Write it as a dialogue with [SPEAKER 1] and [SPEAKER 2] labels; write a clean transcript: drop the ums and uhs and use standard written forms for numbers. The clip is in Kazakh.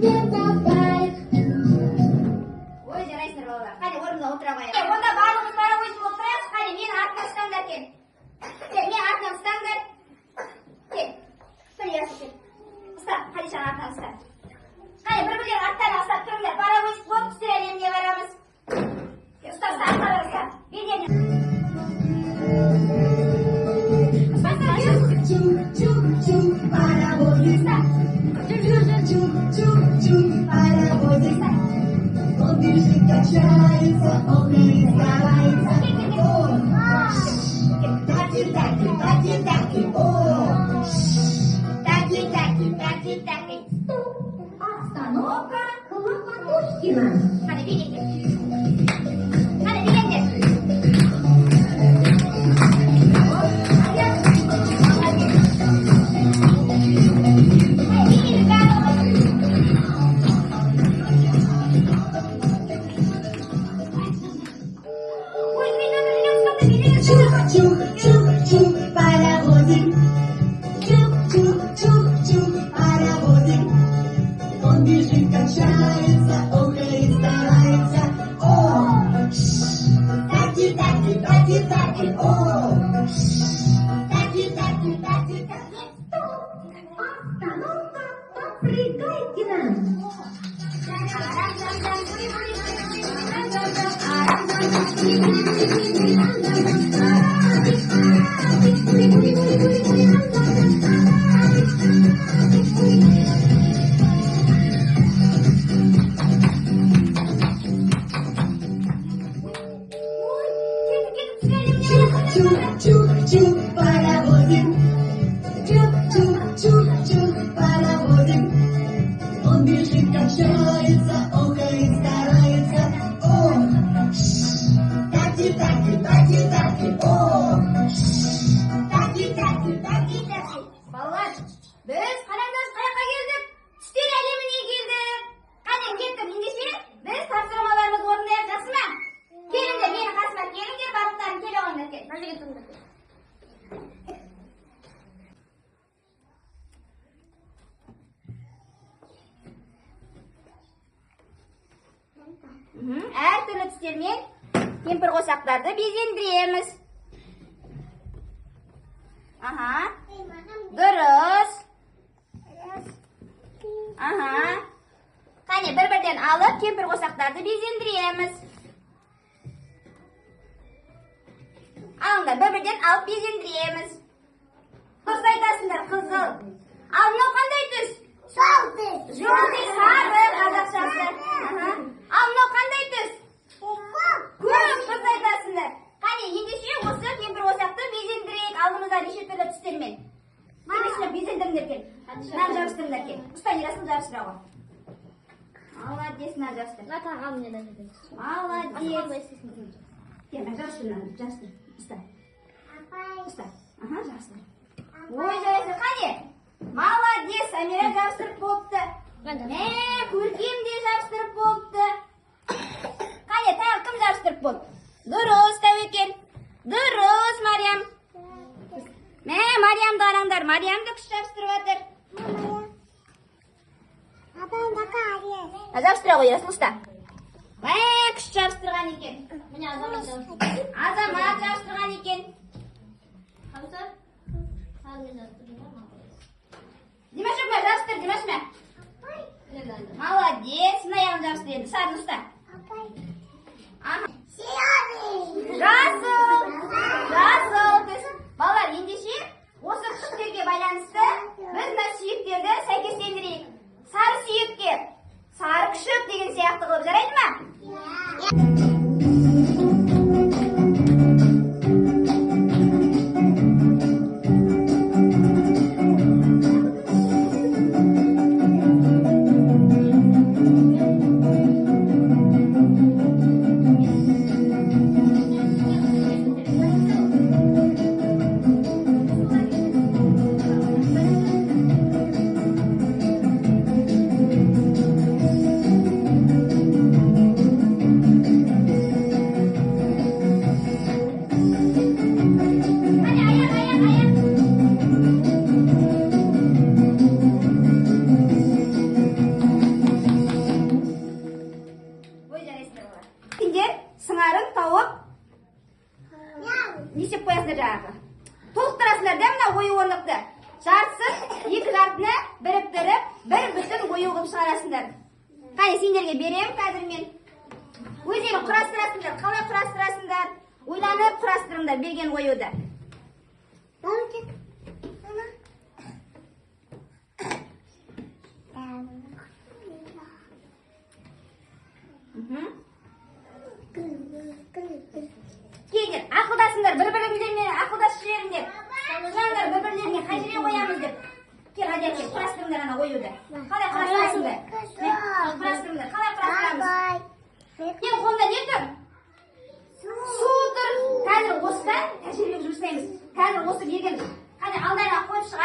[SPEAKER 1] Ой, жарайсыздар балалар. Қане орнына отыра қояйық. Онда барлығымыз паровоз болып тұрайық. Қане мені артынан ұстаңдар кел. Мені артынан ұстаңдар. Кел. Ясы кел. Ұста, Хадишаны артынан ұста. Қане бір-бірлерін аттарын ұстап тұрыңдар. Паровоз болып түстер әлеміне барамыз. Ұста, аттарын ұста. Бедені.
[SPEAKER 2] Чук-чук-чук, паровозик. Чук-чук-чук, паровозик. Он бежит, качается, он переставается. Таки-таки, таки-таки, о.
[SPEAKER 1] Таки-таки, таки-таки.
[SPEAKER 2] Остановка Хлопотушкина.
[SPEAKER 1] Қане билеңдер. Қане билеңдер.
[SPEAKER 2] Чук-чук-чук, паровозик. Чук-чук-чук, паровозик. Он бежит, качается, охает, старается. О, таки-таки, таки-таки, о. Таки-таки, таки-таки. Остановка Попрыгайкина. Чук-чук-чук, паровозик. Чук-чук-чук, паровозик. Он бежит, качается, охает, старается. О, таки-таки, таки-таки, о. Таки-таки, таки-таки.
[SPEAKER 1] Балалар, біз қараңдар қаяққа келдік? Түстер әлеміне келдік. Қане кеттік, ендеше біз тапсырмаларымызды орындайық, жақсы ма? Келіңдер, менің қасыма келіңдер, барлықтарың келе қойыңдар, кел. Мына жерге тұрыңдар, кел. Әртүрлі түстермен кемпір қосақтарды безендіреміз. Аха. Дұрыс. Аха. Қане бір-бірден алып кемпір қосақтарды безендіреміз. Алыңдар, бір-бірден алып безендіреміз. Дұрыс айтасыңдар, қызыл. Ал мынау қандай түс?
[SPEAKER 2] Желтый.
[SPEAKER 1] Желтый, сары, қазақшасы. Аха. Ал мынау қандай түс? Көк, дұрыс айтасыңдар. Қане, ендеше осы кемпір қосақты безендірейік. Алдымызда неше түрлі түстермен. Ендеше безендіріңдер кел. Мынаны жабыстырыңдар кел. Ұста, Ерасыл жабыстыра ғой. Молодец, мына жабыстыр. Молодец. Кел, жабыстыр мынаны, жабыстыр. Ұста. Ұста. Аха, жабыстыр. Ой, жарайсың, қане? Молодец, Амира жабыстырып болыпты. Мә, Көркем де жабыстырып болыпты. Қане, тағы кім жабыстырып болды? Дұрыс, Тәуекел. Дұрыс, Мариям. Мә, Мариямды қараңдар. Мариямды күш жабыстырып жатыр. Жабыстыра ғой, Ерасыл, ұста. Мә, күш жабыстырған екен. Азамат жабыстырған екен. Димаш өкме, жабыстыр, Димаш мә. Молодец, мына яғын жабыстыр енді. Сарын ұста. Жасыл түс. Балалар, ендеше осы түстерге байланысты біз мына сүйектерді сәйкестендірейік. Сары сүйекке сары күшік деген сияқты қылып жарайды ма? Қане, сендерге берем қазір мен. Өздерің құрастырасыңдар, қалай құрастырасыңдар? Ойланып құрастырыңдар берген оюды. Кейдер, ақылдасыңдар, бір-біріңдермен ақылдасып жүріңдер. Жаңдар бір-бірлеріне қай жерге қоямыз деп. Кел, хadi әке, құрастырыңдар ана оюды. Қалай құрастырасыңдар? Құрастырыңдар, қалай құрастырамыз? Мен қолымда не тұр? Су тұр. Қазір осыдан тәжірибе жұмыстаймыз. Қазір осы берген. Қане, алдарына қойып шығайық.